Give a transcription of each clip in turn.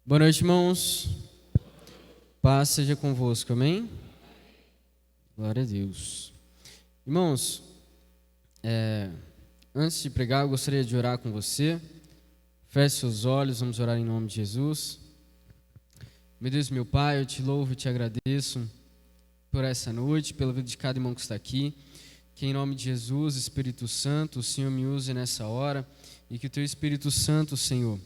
Boa noite, irmãos. Paz seja convosco, amém? Glória a Deus. Irmãos, antes de pregar, eu gostaria de orar com você. Feche seus olhos, vamos orar em nome de Jesus. Meu Deus, meu Pai, eu te louvo e te agradeço por essa noite, pela vida de cada irmão que está aqui. Que em nome de Jesus, Espírito Santo, o Senhor me use nessa hora e que o Teu Espírito Santo, Senhor,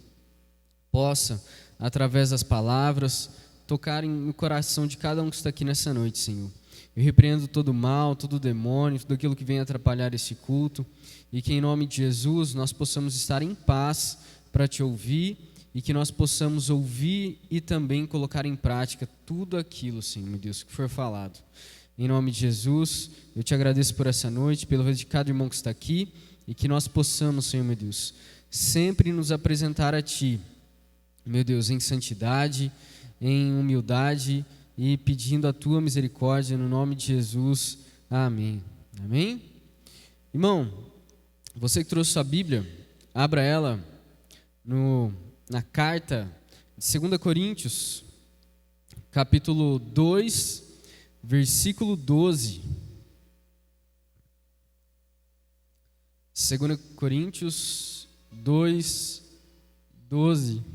possa, através das palavras, tocar no coração de cada um que está aqui nessa noite, Senhor. Eu repreendo todo mal, todo demônio, tudo aquilo que vem atrapalhar esse culto, e que em nome de Jesus nós possamos estar em paz para Te ouvir, e que nós possamos ouvir e também colocar em prática tudo aquilo, Senhor, meu Deus, que for falado. Em nome de Jesus, eu Te agradeço por essa noite, pela vida de cada irmão que está aqui, e que nós possamos, Senhor, meu Deus, sempre nos apresentar a Ti, meu Deus, em santidade, em humildade e pedindo a Tua misericórdia, no nome de Jesus, amém. Amém? Irmão, você que trouxe sua Bíblia, abra ela na carta de 2 Coríntios, capítulo 2, versículo 12. 2 Coríntios 2, 12.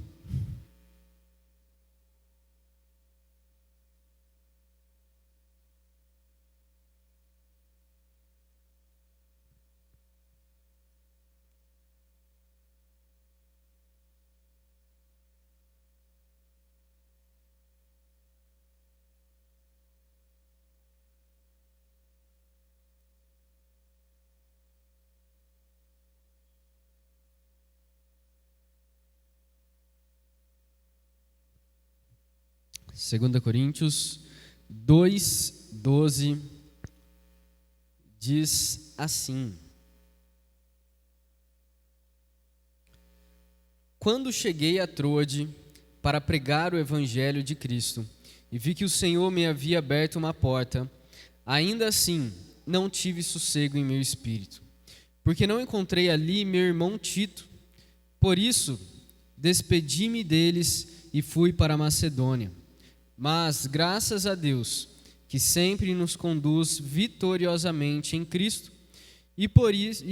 Segunda Coríntios 2, 12, diz assim: Quando cheguei a Troade para pregar o Evangelho de Cristo, e vi que o Senhor me havia aberto uma porta, ainda assim não tive sossego em meu espírito, porque não encontrei ali meu irmão Tito. Por isso, despedi-me deles e fui para a Macedônia. Mas, graças a Deus, que sempre nos conduz vitoriosamente em Cristo, e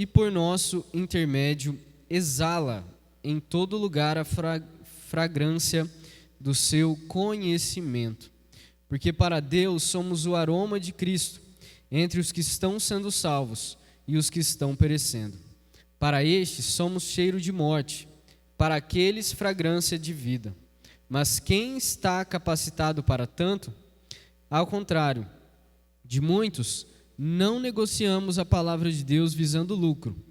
por nosso intermédio exala em todo lugar a fragrância do seu conhecimento. Porque para Deus somos o aroma de Cristo entre os que estão sendo salvos e os que estão perecendo. Para estes somos cheiro de morte, para aqueles fragrância de vida. Mas quem está capacitado para tanto? Ao contrário, de muitos, não negociamos a palavra de Deus visando lucro.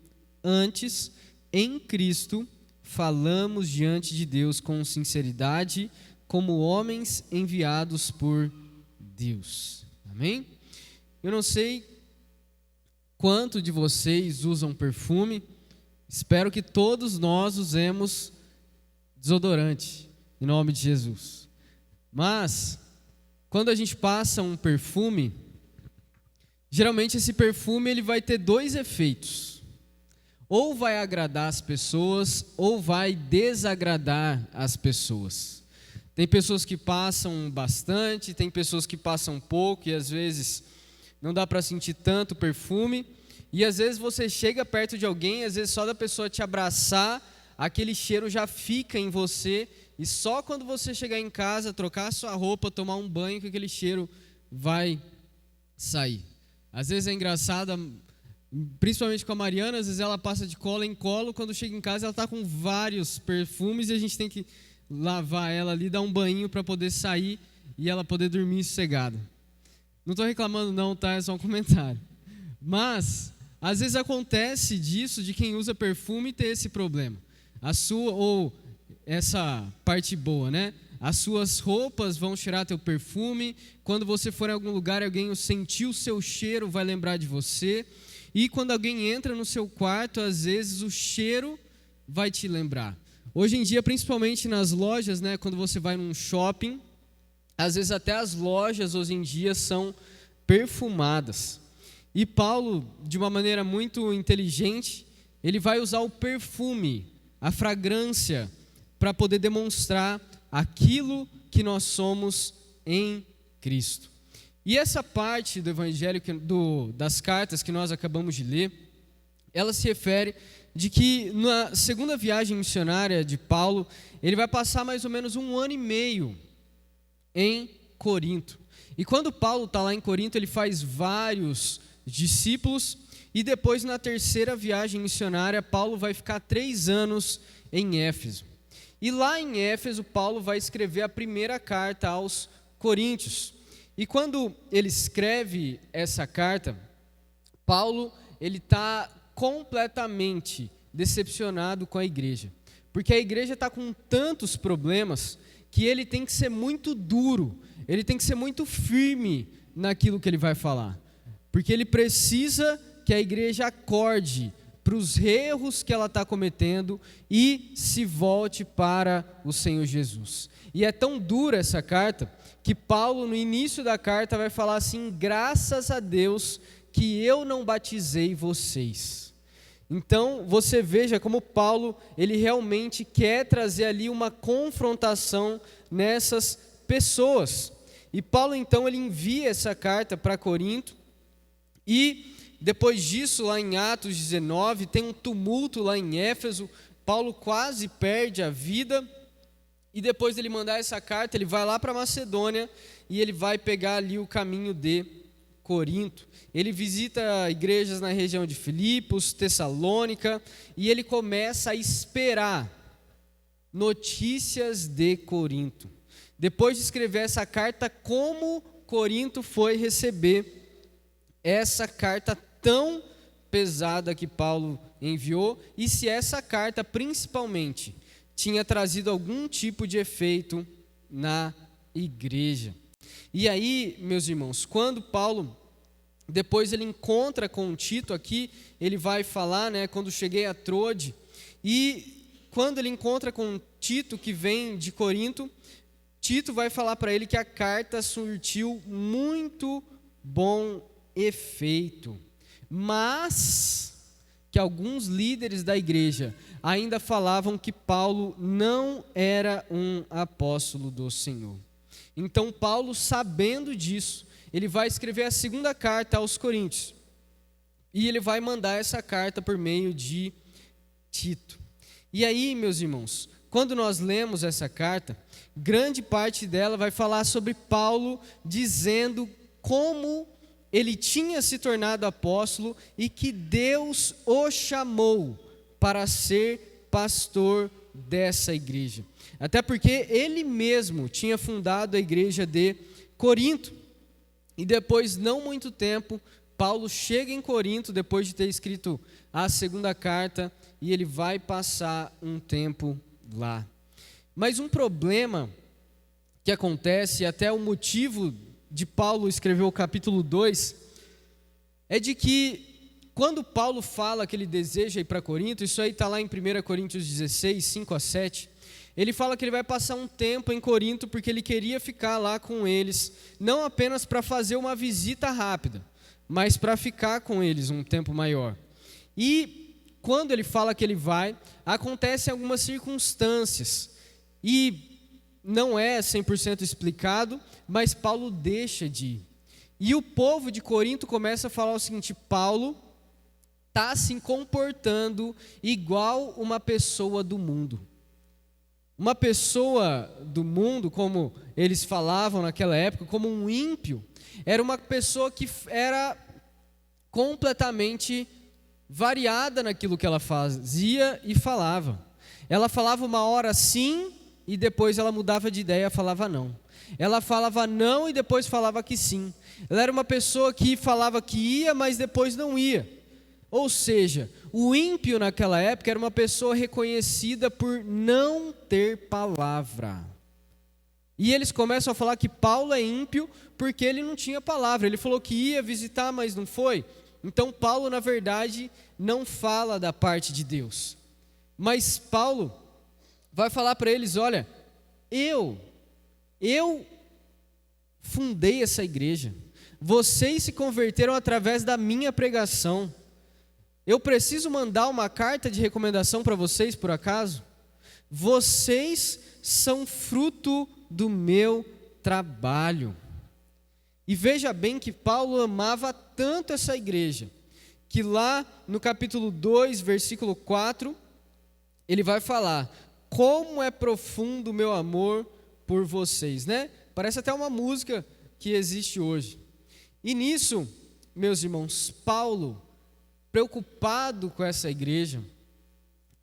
Antes, em Cristo, falamos diante de Deus com sinceridade, como homens enviados por Deus. Amém? Eu não sei quanto de vocês usam perfume. Espero que todos nós usemos desodorante. Em nome de Jesus. Mas, quando a gente passa um perfume, geralmente esse perfume ele vai ter dois efeitos. Ou vai agradar as pessoas, ou vai desagradar as pessoas. Tem pessoas que passam bastante, tem pessoas que passam pouco, e às vezes não dá para sentir tanto perfume. E às vezes você chega perto de alguém, às vezes só da pessoa te abraçar, aquele cheiro já fica em você. E só quando você chegar em casa, trocar a sua roupa, tomar um banho, que aquele cheiro vai sair. Às vezes é engraçado, principalmente com a Mariana, às vezes ela passa de colo em colo, quando chega em casa ela está com vários perfumes e a gente tem que lavar ela ali, dar um banho para poder sair e ela poder dormir sossegada. Não estou reclamando não, tá? É só um comentário. Mas, às vezes acontece disso, de quem usa perfume ter esse problema. Essa parte boa, né? As suas roupas vão cheirar teu perfume. Quando você for em algum lugar, alguém sentir o seu cheiro, vai lembrar de você. E quando alguém entra no seu quarto, às vezes o cheiro vai te lembrar. Hoje em dia, principalmente nas lojas, né? Quando você vai num shopping, às vezes até as lojas hoje em dia são perfumadas. E Paulo, de uma maneira muito inteligente, ele vai usar o perfume, a fragrância, para poder demonstrar aquilo que nós somos em Cristo. E essa parte do evangelho, das cartas que nós acabamos de ler, ela se refere de que na segunda viagem missionária de Paulo, ele vai passar mais ou menos 1 ano e meio em Corinto. E quando Paulo está lá em Corinto, ele faz vários discípulos, e depois na terceira viagem missionária, Paulo vai ficar 3 anos em Éfeso. E lá em Éfeso, Paulo vai escrever a primeira carta aos Coríntios. E quando ele escreve essa carta, Paulo ele está completamente decepcionado com a igreja, porque a igreja está com tantos problemas que ele tem que ser muito duro, ele tem que ser muito firme naquilo que ele vai falar, porque ele precisa que a igreja acorde para os erros que ela está cometendo e se volte para o Senhor Jesus. E é tão dura essa carta que Paulo, no início da carta, vai falar assim: graças a Deus que eu não batizei vocês. Então, você veja como Paulo, ele realmente quer trazer ali uma confrontação nessas pessoas. E Paulo, então, ele envia essa carta para Corinto, e depois disso, lá em Atos 19, tem um tumulto lá em Éfeso, Paulo quase perde a vida, e depois dele mandar essa carta, ele vai lá para Macedônia, e ele vai pegar ali o caminho de Corinto. Ele visita igrejas na região de Filipos, Tessalônica, e ele começa a esperar notícias de Corinto. Depois de escrever essa carta, como Corinto foi receber essa carta tão pesada que Paulo enviou, e se essa carta principalmente tinha trazido algum tipo de efeito na igreja. E aí, meus irmãos, quando Paulo, depois ele encontra com Tito aqui, ele vai falar, quando cheguei a Troade, e quando ele encontra com Tito, que vem de Corinto, Tito vai falar para ele que a carta surtiu muito bom efeito, mas que alguns líderes da igreja ainda falavam que Paulo não era um apóstolo do Senhor. Então Paulo, sabendo disso, ele vai escrever a segunda carta aos Coríntios, e ele vai mandar essa carta por meio de Tito. E aí, meus irmãos, quando nós lemos essa carta, grande parte dela vai falar sobre Paulo dizendo como ele tinha se tornado apóstolo e que Deus o chamou para ser pastor dessa igreja. Até porque ele mesmo tinha fundado a igreja de Corinto. E depois, não muito tempo, Paulo chega em Corinto, depois de ter escrito a segunda carta, e ele vai passar um tempo lá. Mas um problema que acontece, até o motivo de Paulo escrever o capítulo 2, é de que quando Paulo fala que ele deseja ir para Corinto, isso aí está lá em 1 Coríntios 16, 5-7, ele fala que ele vai passar um tempo em Corinto porque ele queria ficar lá com eles, não apenas para fazer uma visita rápida, mas para ficar com eles um tempo maior. E quando ele fala que ele vai, acontecem algumas circunstâncias, e não é 100% explicado, mas Paulo deixa de ir. E o povo de Corinto começa a falar o seguinte: Paulo está se comportando igual uma pessoa do mundo. Uma pessoa do mundo, como eles falavam naquela época, como um ímpio, era uma pessoa que era completamente variada naquilo que ela fazia e falava. Ela falava uma hora sim, e depois ela mudava de ideia, falava não. Ela falava não e depois falava que sim. Ela era uma pessoa que falava que ia, mas depois não ia. Ou seja, o ímpio naquela época era uma pessoa reconhecida por não ter palavra. E eles começam a falar que Paulo é ímpio porque ele não tinha palavra. Ele falou que ia visitar, mas não foi. Então Paulo, na verdade, não fala da parte de Deus. Mas Paulo vai falar para eles: olha, eu fundei essa igreja. Vocês se converteram através da minha pregação. Eu preciso mandar uma carta de recomendação para vocês, por acaso? Vocês são fruto do meu trabalho. E veja bem que Paulo amava tanto essa igreja, que lá no capítulo 2, versículo 4, ele vai falar: como é profundo o meu amor por vocês, né? Parece até uma música que existe hoje. E nisso, meus irmãos, Paulo, preocupado com essa igreja,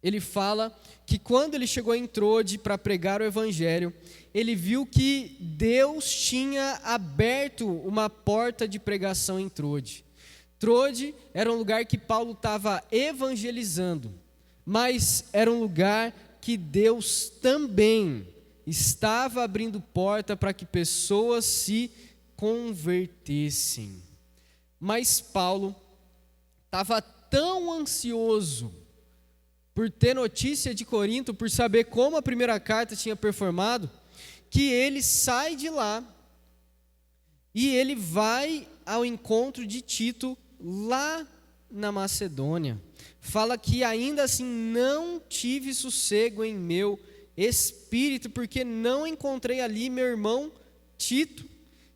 ele fala que quando ele chegou em Trode para pregar o evangelho, ele viu que Deus tinha aberto uma porta de pregação em Trode. Trode era um lugar que Paulo estava evangelizando, mas era um lugar que Deus também estava abrindo porta para que pessoas se convertessem. Mas Paulo estava tão ansioso por ter notícia de Corinto, por saber como a primeira carta tinha performado, que ele sai de lá e ele vai ao encontro de Tito lá na Macedônia. Fala que ainda assim não tive sossego em meu espírito, porque não encontrei ali meu irmão Tito.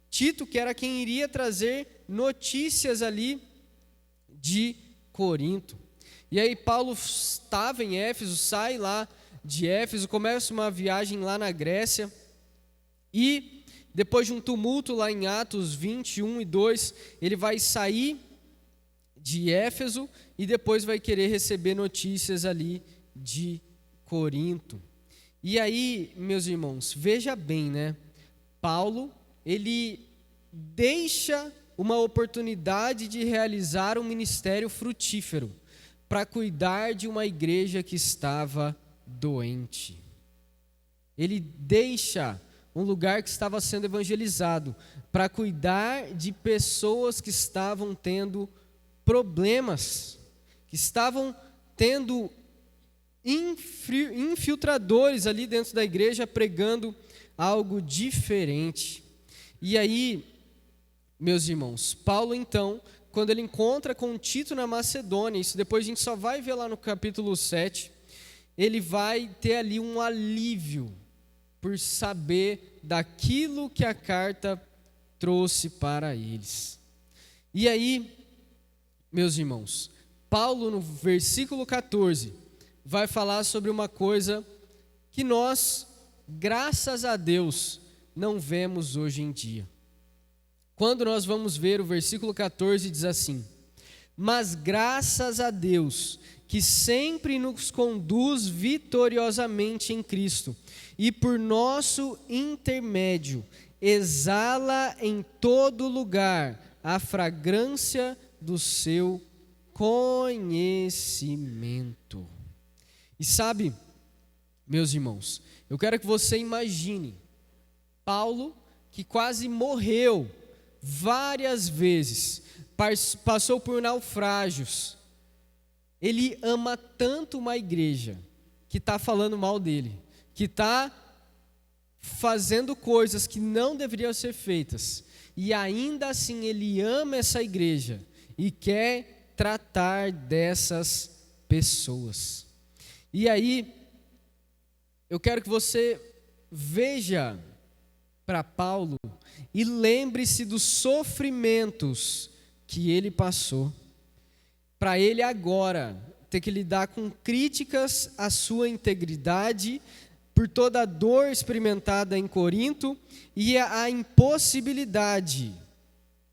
Tito, que era quem iria trazer notícias ali de Corinto. E aí Paulo estava em Éfeso, sai lá de Éfeso, começa uma viagem lá na Grécia, e depois de um tumulto lá em Atos 21 e 2, ele vai sair de Éfeso e depois vai querer receber notícias ali de Corinto. E aí, meus irmãos, veja bem, né? Paulo, ele deixa uma oportunidade de realizar um ministério frutífero para cuidar de uma igreja que estava doente. Ele deixa um lugar que estava sendo evangelizado para cuidar de pessoas que estavam tendo problemas, que estavam tendo infiltradores ali dentro da igreja pregando algo diferente. E aí, meus irmãos, Paulo então, quando ele encontra com Tito na Macedônia, isso depois a gente só vai ver lá no capítulo 7, ele vai ter ali um alívio por saber daquilo que a carta trouxe para eles. E aí, meus irmãos, Paulo no versículo 14 vai falar sobre uma coisa que nós, graças a Deus, não vemos hoje em dia. Quando nós vamos ver o versículo 14, diz assim: mas graças a Deus, que sempre nos conduz vitoriosamente em Cristo, e por nosso intermédio, exala em todo lugar a fragrância do seu conhecimento. E sabe, meus irmãos, eu quero que você imagine Paulo, que quase morreu várias vezes, passou por naufrágios. Ele ama tanto uma igreja que está falando mal dele, que está fazendo coisas que não deveriam ser feitas, e ainda assim ele ama essa igreja e quer tratar dessas pessoas. E aí, eu quero que você veja para Paulo e lembre-se dos sofrimentos que ele passou, para ele agora ter que lidar com críticas à sua integridade, por toda a dor experimentada em Corinto e a impossibilidade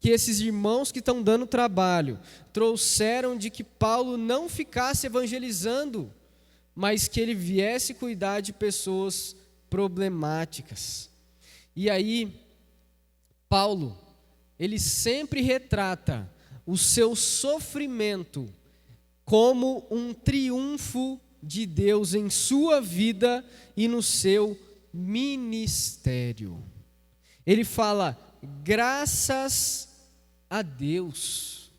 que esses irmãos que estão dando trabalho trouxeram de que Paulo não ficasse evangelizando, mas que ele viesse cuidar de pessoas problemáticas. E aí, Paulo, ele sempre retrata o seu sofrimento como um triunfo de Deus em sua vida e no seu ministério. Ele fala, graças a Deus.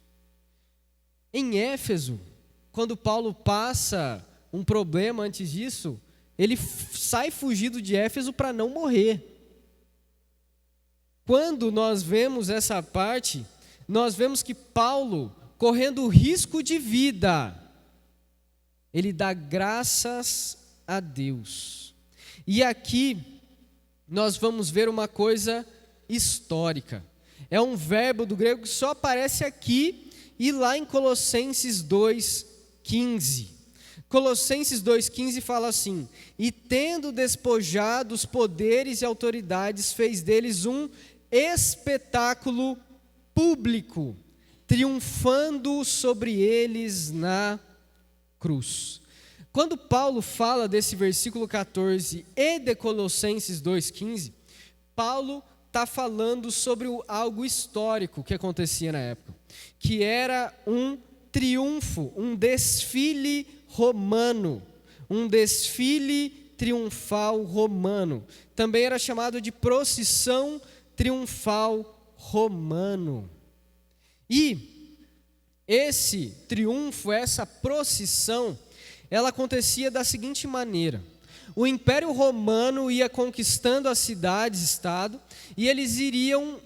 Em Éfeso, quando Paulo passa um problema antes disso, ele sai fugido de Éfeso para não morrer. Quando nós vemos essa parte, nós vemos que Paulo, correndo risco de vida, ele dá graças a Deus. E aqui nós vamos ver uma coisa histórica. É um verbo do grego que só aparece aqui e lá em Colossenses 2,15. Colossenses 2,15 fala assim: e tendo despojado os poderes e autoridades, fez deles um espetáculo público, triunfando sobre eles na cruz. Quando Paulo fala desse versículo 14 e de Colossenses 2,15, Paulo está falando sobre algo histórico que acontecia na época, que era um triunfo, um desfile romano, um desfile triunfal romano. Também era chamado de procissão triunfal romano. E esse triunfo, essa procissão, ela acontecia da seguinte maneira: o Império Romano ia conquistando as cidades-estado e eles iriam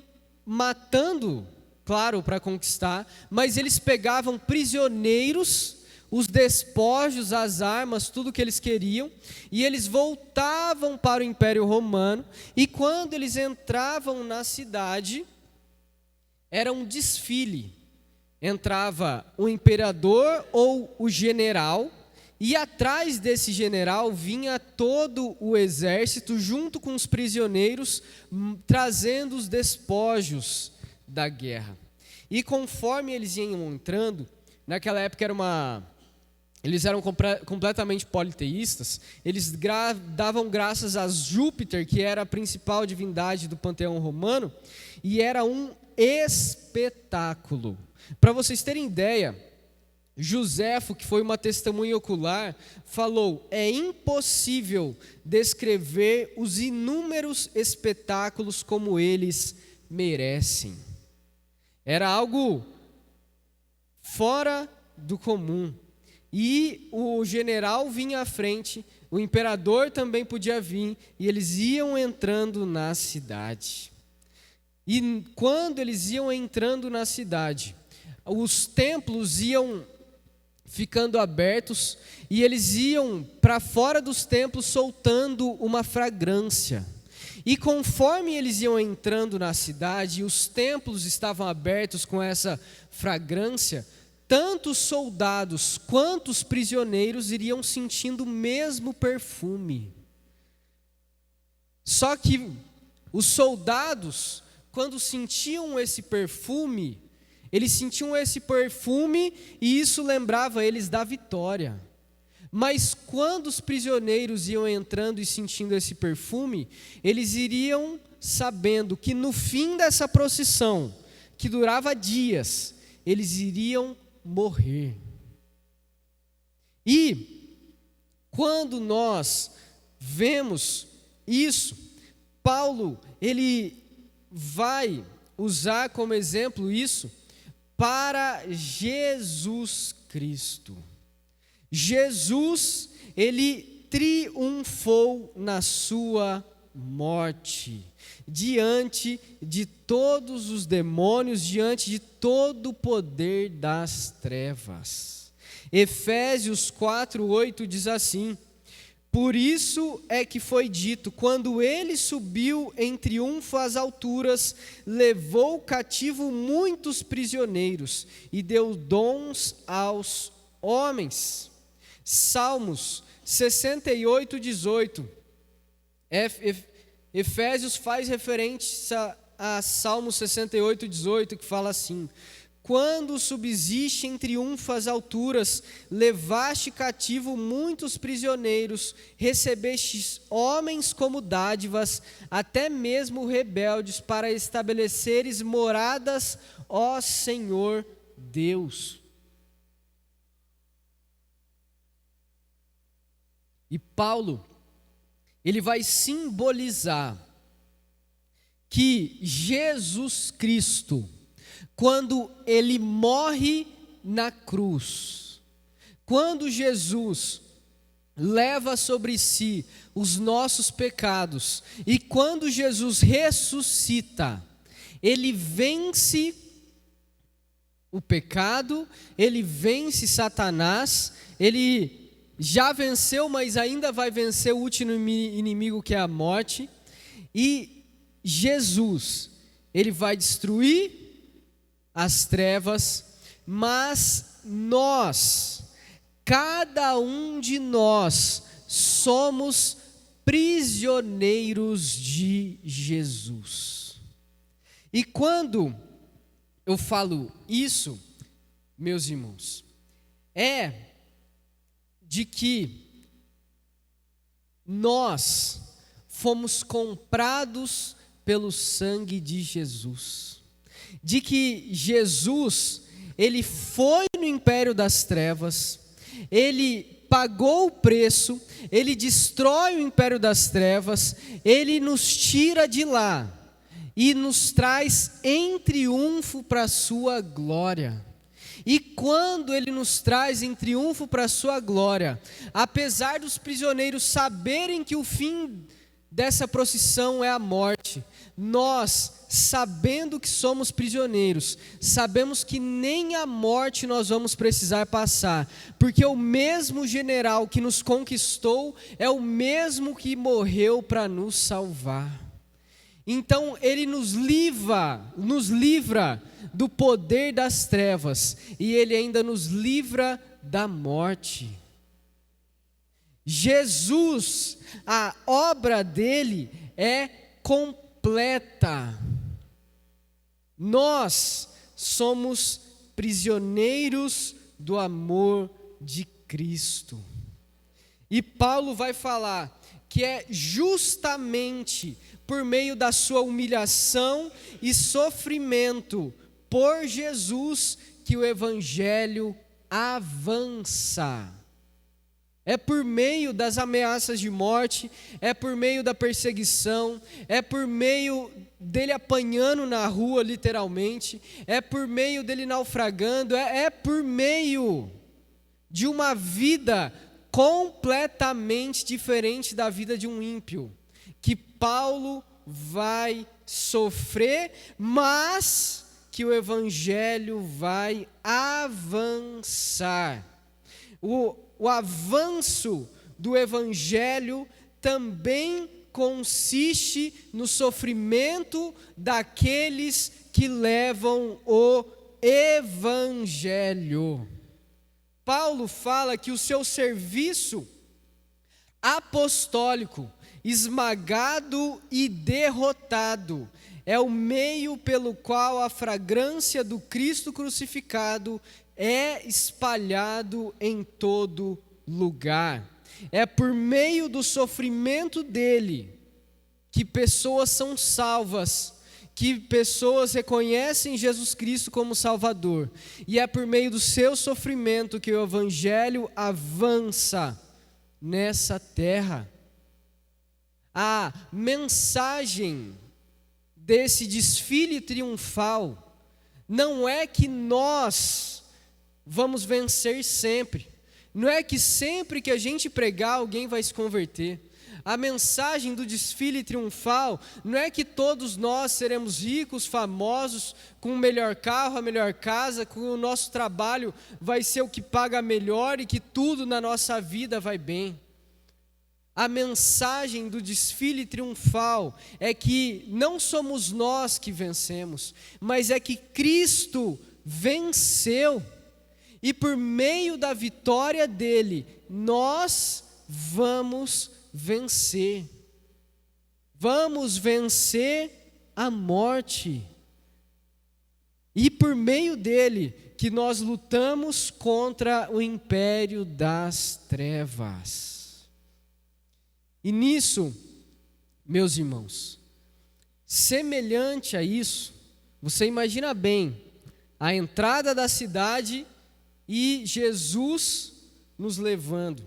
matando, claro, para conquistar, mas eles pegavam prisioneiros, os despojos, as armas, tudo que eles queriam, e eles voltavam para o Império Romano, e quando eles entravam na cidade, era um desfile. Entrava o imperador ou o general, e atrás desse general vinha todo o exército, junto com os prisioneiros, trazendo os despojos da guerra. E conforme eles iam entrando, naquela época eles eram completamente politeístas, eles davam graças a Júpiter, que era a principal divindade do panteão romano, e era um espetáculo. Para vocês terem ideia, Joséfo, que foi uma testemunha ocular, falou: é impossível descrever os inúmeros espetáculos como eles merecem. Era algo fora do comum. E o general vinha à frente, o imperador também podia vir, e eles iam entrando na cidade. E quando eles iam entrando na cidade, os templos iam ficando abertos, e eles iam para fora dos templos soltando uma fragrância. E conforme eles iam entrando na cidade, e os templos estavam abertos com essa fragrância, tanto os soldados quanto os prisioneiros iriam sentindo o mesmo perfume. Só que os soldados, quando sentiam esse perfume, e isso lembrava eles da vitória. Mas quando os prisioneiros iam entrando e sentindo esse perfume, eles iriam sabendo que no fim dessa procissão, que durava dias, eles iriam morrer. E quando nós vemos isso, Paulo, ele vai usar como exemplo isso para Jesus Cristo. Jesus, ele triunfou na sua morte, diante de todos os demônios, diante de todo o poder das trevas. Efésios 4:8 diz assim: por isso é que foi dito, quando ele subiu em triunfo às alturas, levou cativo muitos prisioneiros e deu dons aos homens. Salmos 68:18. Efésios faz referência a Salmos 68:18, que fala assim: quando subsiste em triunfo às alturas, levaste cativo muitos prisioneiros, recebestes homens como dádivas, até mesmo rebeldes, para estabeleceres moradas, ó Senhor Deus. E Paulo, ele vai simbolizar que Jesus Cristo, quando ele morre na cruz, quando Jesus leva sobre si os nossos pecados, e quando Jesus ressuscita, ele vence o pecado, ele vence Satanás, ele já venceu, mas ainda vai vencer o último inimigo, que é a morte. E Jesus, ele vai destruir as trevas, mas nós, cada um de nós, somos prisioneiros de Jesus. E quando eu falo isso, meus irmãos, é de que nós fomos comprados pelo sangue de Jesus, de que Jesus, ele foi no império das trevas, ele pagou o preço, ele destrói o império das trevas, ele nos tira de lá e nos traz em triunfo para a sua glória. E quando ele nos traz em triunfo para a sua glória, apesar dos prisioneiros saberem que o fim dessa procissão é a morte, nós, sabendo que somos prisioneiros, sabemos que nem a morte nós vamos precisar passar, porque o mesmo general que nos conquistou é o mesmo que morreu para nos salvar. Então ele nos livra do poder das trevas, e ele ainda nos livra da morte. Jesus, a obra dele é completa. Nós somos prisioneiros do amor de Cristo. E Paulo vai falar que é justamente por meio da sua humilhação e sofrimento por Jesus que o evangelho avança. É por meio das ameaças de morte, é por meio da perseguição, é por meio dele apanhando na rua, literalmente, é por meio dele naufragando, é por meio de uma vida completamente diferente da vida de um ímpio, que Paulo vai sofrer, mas que o evangelho vai avançar. O avanço do evangelho também consiste no sofrimento daqueles que levam o evangelho. Paulo fala que o seu serviço apostólico, esmagado e derrotado, é o meio pelo qual a fragrância do Cristo crucificado é espalhado em todo lugar. É por meio do sofrimento dele que pessoas são salvas, que pessoas reconhecem Jesus Cristo como Salvador. E é por meio do seu sofrimento que o evangelho avança nessa terra. A mensagem desse desfile triunfal não é que nós vamos vencer sempre. Não é que sempre que a gente pregar alguém vai se converter. A mensagem do desfile triunfal não é que todos nós seremos ricos, famosos, com o melhor carro, a melhor casa, que o nosso trabalho vai ser o que paga melhor e que tudo na nossa vida vai bem. A mensagem do desfile triunfal é que não somos nós que vencemos, mas é que Cristo venceu. E por meio da vitória dele, nós vamos vencer. Vamos vencer a morte. E por meio dele, que nós lutamos contra o império das trevas. E nisso, meus irmãos, semelhante a isso, você imagina bem a entrada da cidade e Jesus nos levando.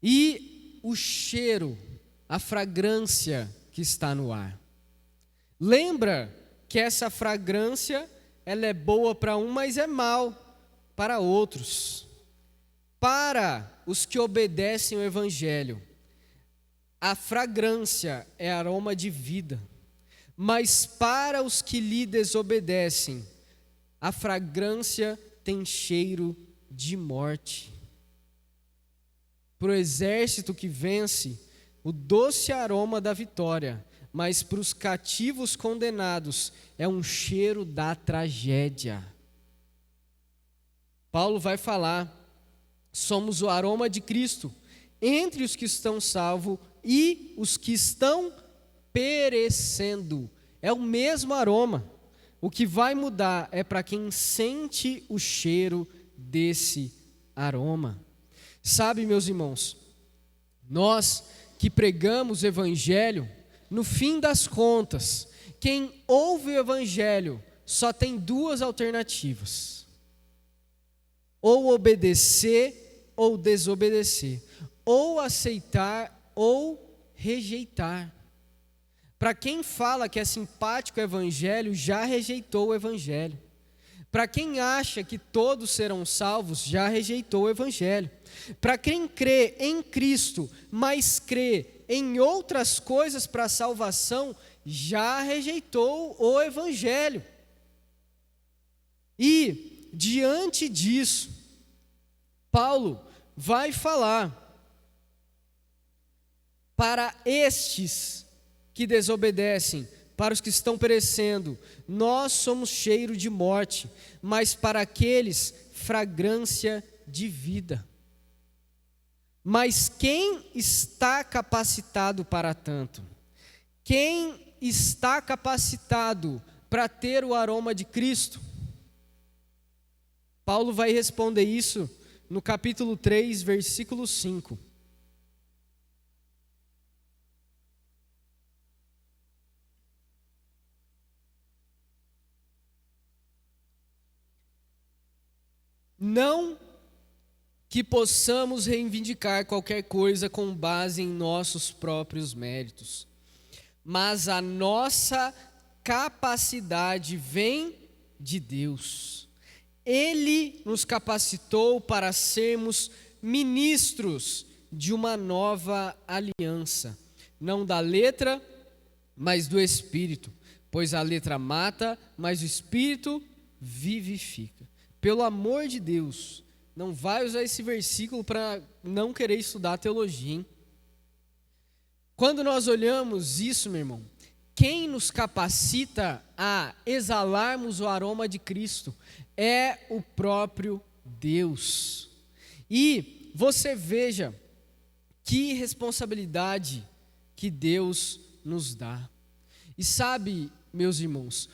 E o cheiro, a fragrância que está no ar. Lembra que essa fragrância, ela é boa para um, mas é mal para outros. Para os que obedecem o evangelho, a fragrância é aroma de vida. Mas para os que lhe desobedecem, a fragrância tem cheiro de morte. para o exército que vence, o doce aroma da vitória, mas para os cativos condenados é um cheiro da tragédia. Paulo vai falar, somos o aroma de Cristo entre os que estão salvos e os que estão perecendo. É o mesmo aroma. O que vai mudar é para quem sente o cheiro desse aroma. Sabe, meus irmãos, nós que pregamos o Evangelho, no fim das contas, quem ouve o Evangelho só tem duas alternativas: ou obedecer ou desobedecer, ou aceitar ou rejeitar. Para quem fala que é simpático o Evangelho, já rejeitou o Evangelho. Para quem acha que todos serão salvos, já rejeitou o Evangelho. Para quem crê em Cristo, mas crê em outras coisas para a salvação, já rejeitou o Evangelho. E, diante disso, Paulo vai falar para estes que desobedecem, para os que estão perecendo, nós somos cheiro de morte, mas para aqueles, fragrância de vida. Mas quem está capacitado para tanto? Quem está capacitado para ter o aroma de Cristo? Paulo vai responder isso no capítulo 3, versículo 5. Não que possamos reivindicar qualquer coisa com base em nossos próprios méritos, mas a nossa capacidade vem de Deus. Ele nos capacitou para sermos ministros de uma nova aliança, não da letra, mas do Espírito, pois a letra mata, mas o Espírito vivifica. Pelo amor de Deus, não vai usar esse versículo para não querer estudar teologia, hein? Quando nós olhamos isso, meu irmão, quem nos capacita a exalarmos o aroma de Cristo é o próprio Deus. E você veja que responsabilidade que Deus nos dá. E sabe, meus irmãos,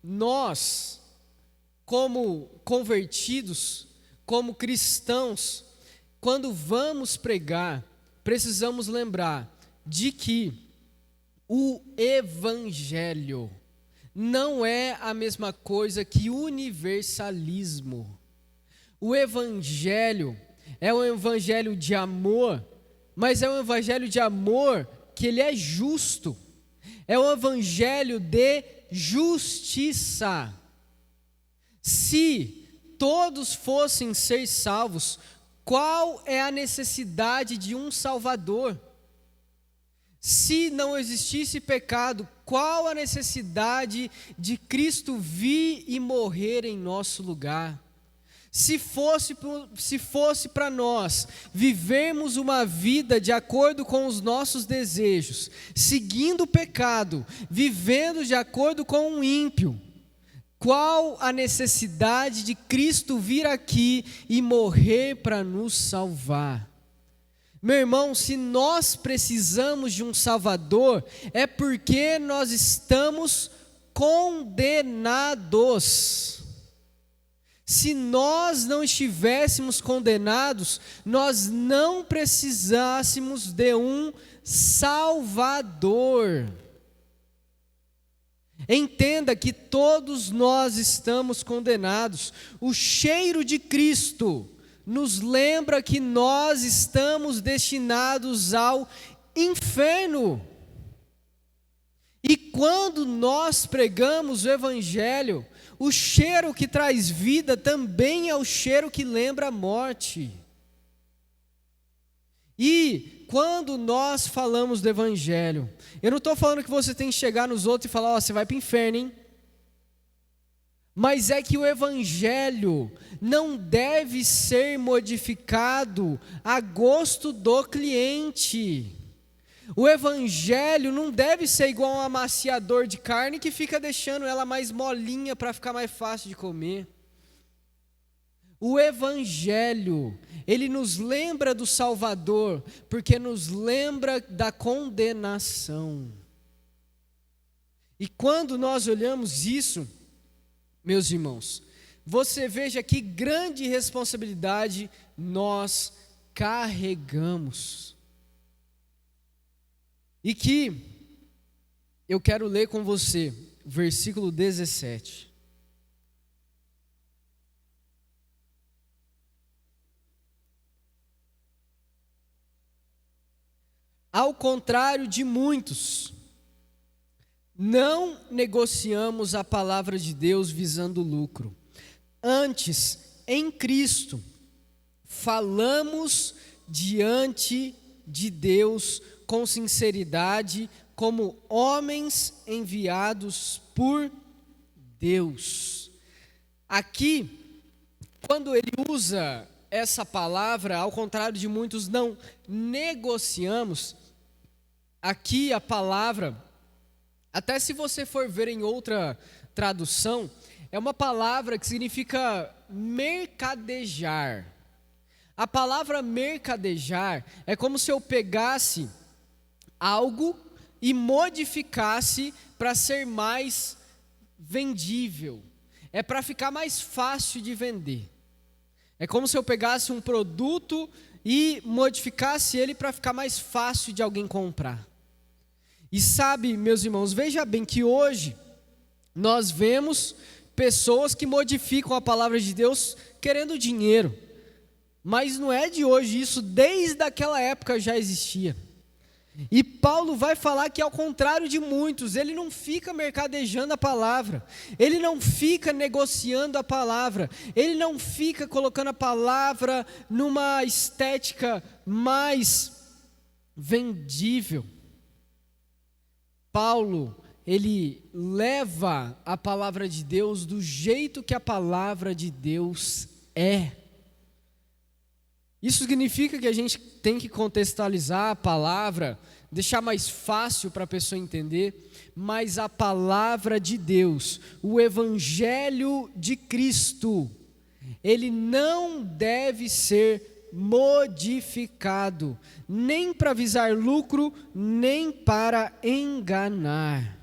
nós, como convertidos, como cristãos, quando vamos pregar, precisamos lembrar de que o Evangelho não é a mesma coisa que universalismo. O Evangelho é um Evangelho de amor, mas é um Evangelho de amor que ele é justo. É um Evangelho de justiça. Se todos fossem ser salvos, qual é a necessidade de um Salvador? Se não existisse pecado, qual a necessidade de Cristo vir e morrer em nosso lugar? Se fosse para nós vivermos uma vida de acordo com os nossos desejos, seguindo o pecado, vivendo de acordo com o ímpio, qual a necessidade de Cristo vir aqui e morrer para nos salvar? Meu irmão, se nós precisamos de um Salvador, é porque nós estamos condenados. Se nós não estivéssemos condenados, nós não precisássemos de um Salvador. Entenda que todos nós estamos condenados. O cheiro de Cristo nos lembra que nós estamos destinados ao inferno. E quando nós pregamos o Evangelho, o cheiro que traz vida também é o cheiro que lembra a morte. E quando nós falamos do Evangelho, eu não estou falando que você tem que chegar nos outros e falar, ó, você vai para o inferno, hein? Mas é que o evangelho não deve ser modificado a gosto do cliente. O evangelho não deve ser igual a um amaciador de carne que fica deixando ela mais molinha para ficar mais fácil de comer. O evangelho, ele nos lembra do Salvador, porque nos lembra da condenação. E quando nós olhamos isso, meus irmãos, você veja que grande responsabilidade nós carregamos. E que eu quero ler com você, versículo 17. Ao contrário de muitos, não negociamos a palavra de Deus visando lucro. Antes, em Cristo, falamos diante de Deus com sinceridade, como homens enviados por Deus. Aqui, quando ele usa essa palavra, ao contrário de muitos, não negociamos, aqui a palavra, até se você for ver em outra tradução, é uma palavra que significa mercadejar. A palavra mercadejar é como se eu pegasse algo e modificasse para ser mais vendível. É para ficar mais fácil de vender. É como se eu pegasse um produto e modificasse ele para ficar mais fácil de alguém comprar. E sabe, meus irmãos, veja bem que hoje nós vemos pessoas que modificam a palavra de Deus querendo dinheiro. Mas não é de hoje, isso desde aquela época já existia. E Paulo vai falar que ao contrário de muitos, ele não fica mercadejando a palavra, ele não fica negociando a palavra, ele não fica colocando a palavra numa estética mais vendível. Paulo, ele leva a palavra de Deus do jeito que a palavra de Deus é. Isso significa que a gente tem que contextualizar a palavra, deixar mais fácil para a pessoa entender, mas a palavra de Deus, o Evangelho de Cristo, ele não deve ser modificado, nem para visar lucro, nem para enganar.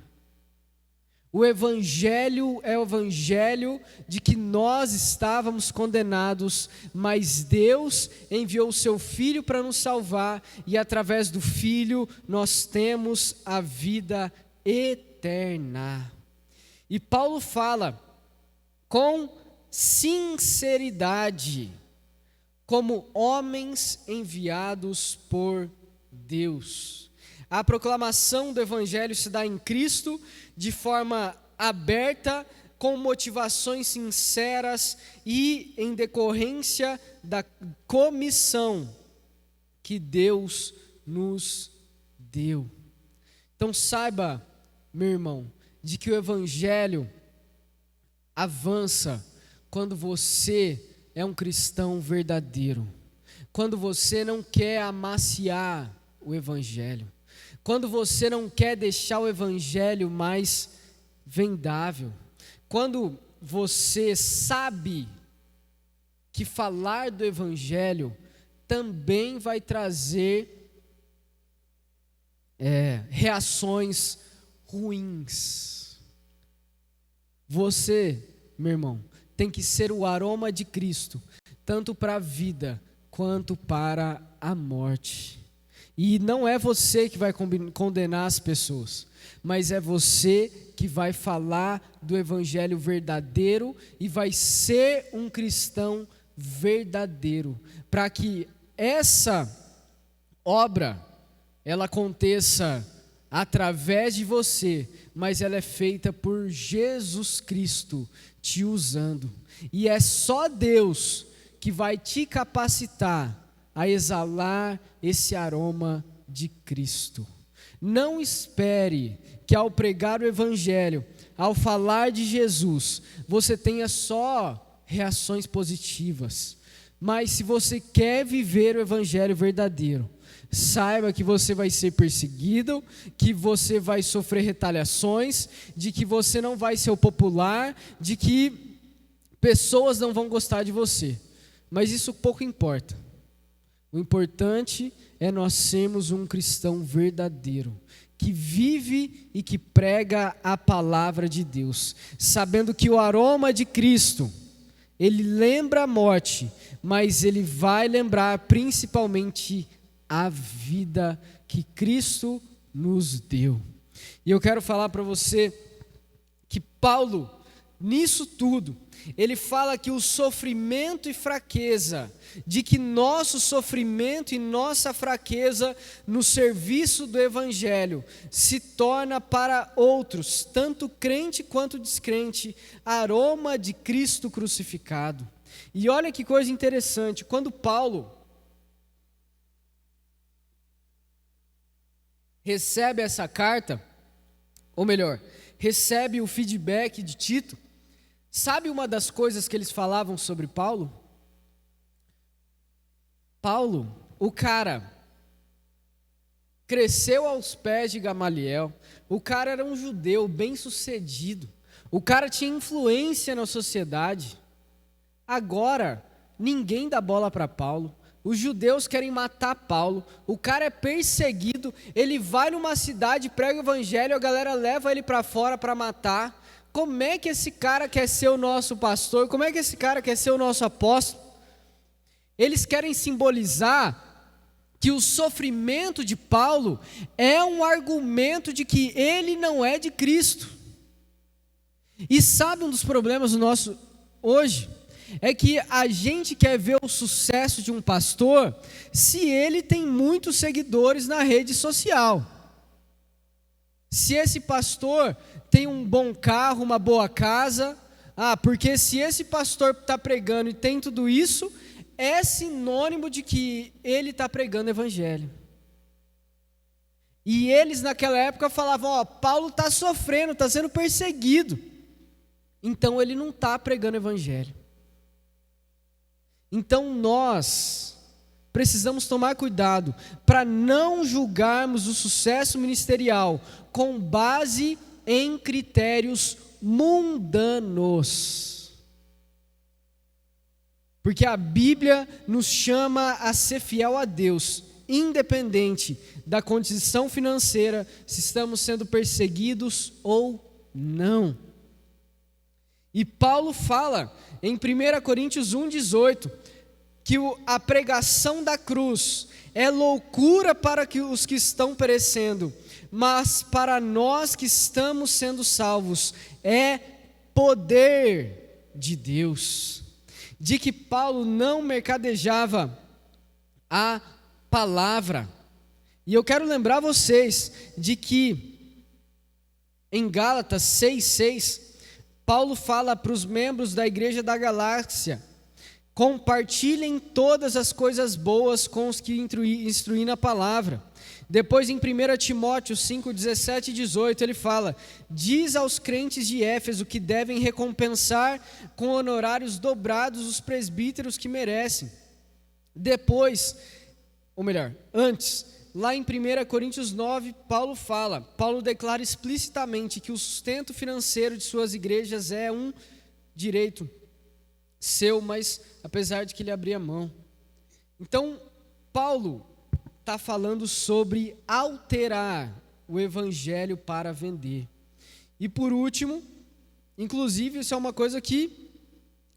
O Evangelho é o Evangelho de que nós estávamos condenados, mas Deus enviou o seu Filho para nos salvar, e através do Filho nós temos a vida eterna. E Paulo fala com sinceridade, como homens enviados por Deus. A proclamação do Evangelho se dá em Cristo de forma aberta, com motivações sinceras e em decorrência da comissão que Deus nos deu. Então saiba, meu irmão, de que o Evangelho avança quando você é um cristão verdadeiro, quando você não quer amaciar o Evangelho, quando você não quer deixar o Evangelho mais vendável, quando você sabe que falar do Evangelho também vai trazer reações ruins. Você, meu irmão, tem que ser o aroma de Cristo, tanto para a vida quanto para a morte. E não é você que vai condenar as pessoas, mas é você que vai falar do Evangelho verdadeiro e vai ser um cristão verdadeiro, para que essa obra ela aconteça através de você, mas ela é feita por Jesus Cristo te usando. E é só Deus que vai te capacitar a exalar esse aroma de Cristo. Não espere que ao pregar o Evangelho ao falar de Jesus, você tenha só reações positivas. Mas se você quer viver o evangelho verdadeiro, saiba que você vai ser perseguido, que você vai sofrer retaliações, de que você não vai ser o popular, de que pessoas não vão gostar de você. Mas isso pouco importa. O importante é nós sermos um cristão verdadeiro, que vive e que prega a palavra de Deus, sabendo que o aroma de Cristo, ele lembra a morte, mas ele vai lembrar principalmente a vida que Cristo nos deu. E eu quero falar para você que Paulo, nisso tudo, ele fala que o sofrimento e fraqueza, de que nosso sofrimento e nossa fraqueza no serviço do evangelho se torna para outros, tanto crente quanto descrente, aroma de Cristo crucificado. E olha que coisa interessante, quando Paulo recebe essa carta, ou melhor, recebe o feedback de Tito, sabe uma das coisas que eles falavam sobre Paulo? Paulo, o cara, cresceu aos pés de Gamaliel, o cara era um judeu bem-sucedido, o cara tinha influência na sociedade. Agora, ninguém dá bola para Paulo, os judeus querem matar Paulo, o cara é perseguido, ele vai numa cidade, prega o evangelho, a galera leva ele para fora para matar. Como é que esse cara quer ser o nosso pastor? Como é que esse cara quer ser o nosso apóstolo? Eles querem simbolizar que o sofrimento de Paulo é um argumento de que ele não é de Cristo. E sabe um dos problemas do nosso hoje? É que a gente quer ver o sucesso de um pastor se ele tem muitos seguidores na rede social. Se esse pastor tem um bom carro, uma boa casa, porque se esse pastor está pregando e tem tudo isso, é sinônimo de que ele está pregando o evangelho. E eles naquela época falavam, Paulo está sofrendo, está sendo perseguido, então ele não está pregando o evangelho. Então nós precisamos tomar cuidado para não julgarmos o sucesso ministerial com base em critérios mundanos. Porque a Bíblia nos chama a ser fiel a Deus, independente da condição financeira, se estamos sendo perseguidos ou não. E Paulo fala em 1 Coríntios 1,18, que a pregação da cruz é loucura para os que estão perecendo, mas para nós que estamos sendo salvos, é poder de Deus. De que Paulo não mercadejava a palavra. E eu quero lembrar vocês de que em Gálatas 6,6, Paulo fala para os membros da igreja da Galácia: compartilhem todas as coisas boas com os que instruem na palavra. Depois em 1 Timóteo 5, 17 e 18 ele fala: diz aos crentes de Éfeso que devem recompensar com honorários dobrados os presbíteros que merecem. Depois, ou melhor, antes, lá em 1 Coríntios 9, Paulo declara explicitamente que o sustento financeiro de suas igrejas é um direito seu, mas apesar de que ele abria mão. Então, Paulo está falando sobre alterar o evangelho para vender. E por último, inclusive isso é uma coisa que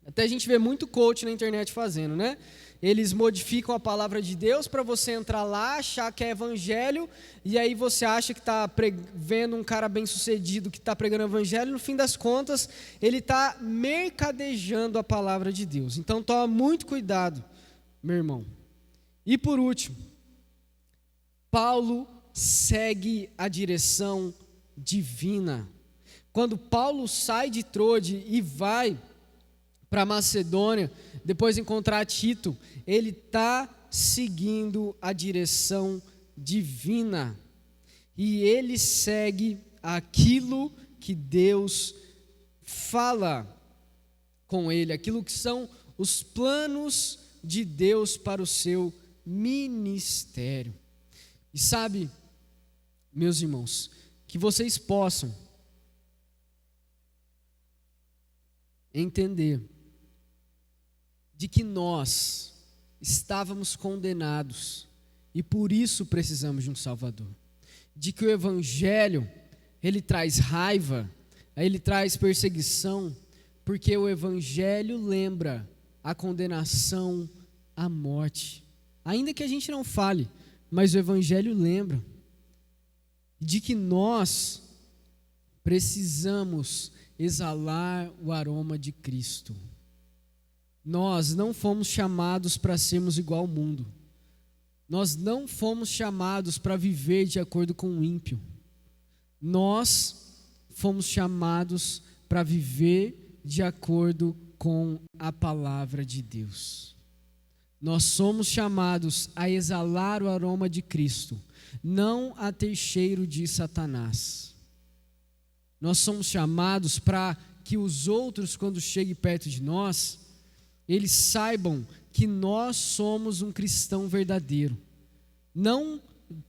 até a gente vê muito coach na internet fazendo, né? Eles modificam a palavra de Deus para você entrar lá, achar que é evangelho, e aí você acha que está vendo um cara bem sucedido que está pregando evangelho, e no fim das contas ele está mercadejando a palavra de Deus. Então toma muito cuidado, meu irmão. E por último, Paulo segue a direção divina. Quando Paulo sai de Troade e vai para Macedônia, depois de encontrar Tito, ele está seguindo a direção divina. E ele segue aquilo que Deus fala com ele, aquilo que são os planos de Deus para o seu ministério. E sabe, meus irmãos, que vocês possam entender de que nós estávamos condenados e por isso precisamos de um Salvador. De que o Evangelho, ele traz raiva, ele traz perseguição, porque o Evangelho lembra a condenação à morte. Ainda que a gente não fale, mas o Evangelho lembra. De que nós precisamos exalar o aroma de Cristo. Nós não fomos chamados para sermos igual ao mundo. Nós não fomos chamados para viver de acordo com o ímpio. Nós fomos chamados para viver de acordo com a palavra de Deus. Nós somos chamados a exalar o aroma de Cristo, não a ter cheiro de Satanás. Nós somos chamados para que os outros, quando cheguem perto de nós, eles saibam que nós somos um cristão verdadeiro. Não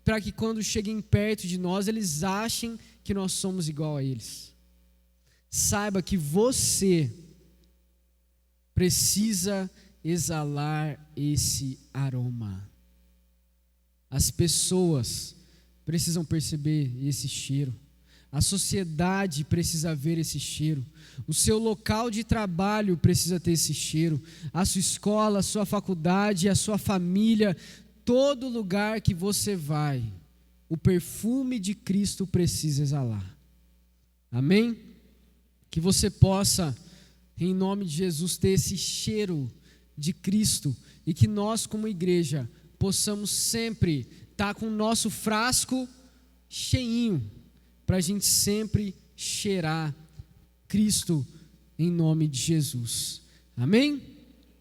para que quando cheguem perto de nós, eles achem que nós somos igual a eles. Saiba que você precisa exalar esse aroma. As pessoas precisam perceber esse cheiro. A sociedade precisa ver esse cheiro. O seu local de trabalho precisa ter esse cheiro. A sua escola, a sua faculdade, a sua família, todo lugar que você vai, o perfume de Cristo precisa exalar. Amém? Que você possa, em nome de Jesus, ter esse cheiro de Cristo e que nós, como igreja, possamos sempre estar com o nosso frasco cheinho, para a gente sempre cheirar Cristo em nome de Jesus. Amém?